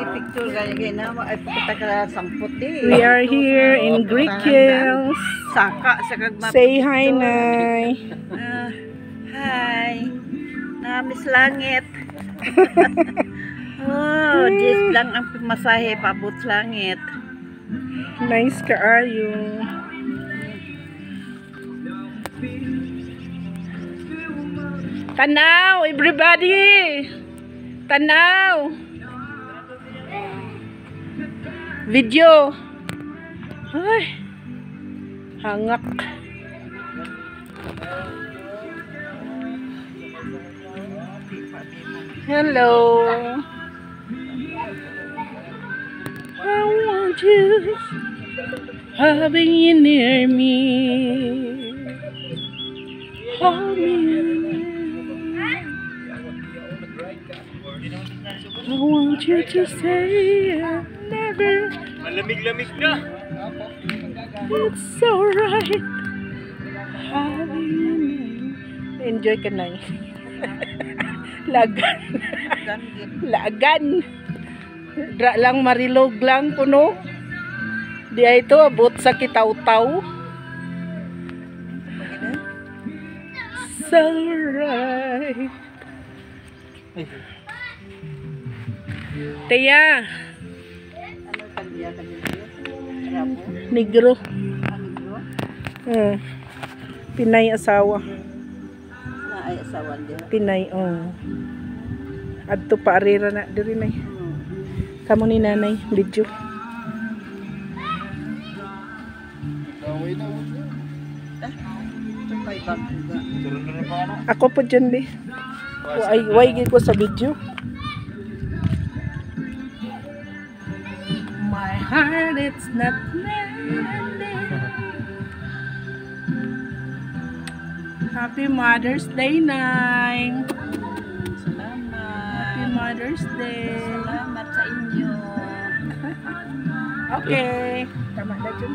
picture gaya na ay pakita ka sampot eh. We are here in Greek Hills. Saka sa kagma. Say hi, Nay. Hi. Miss Langit. Oh, just lang ang pamasahe paabot sa langit. Nice kaayo. Tanaw, everybody! Tanaw! Video! Ay! Hangak! Hello! I want you having you near me. Hold me. I want you to say I'll never. Malamig-lamig na. It's so right. Having you near. Enjoy ka na. Lagan. Lagan. Dra lang marilog lang kuno. Di ito abot sa kitaw-taw. So right. Teya. Negro. Pinay asawa. Ay asawan din. Pinay, adto pa arira na diri nay. Kamu ni nanay video. Ako po dyan di. Way gid ko sa video. My heart it's not mending. Happy Mother's Day, Nay. Salamat. Happy Mother's Day. Salamat sa inyo. Okay. Tama na dyan.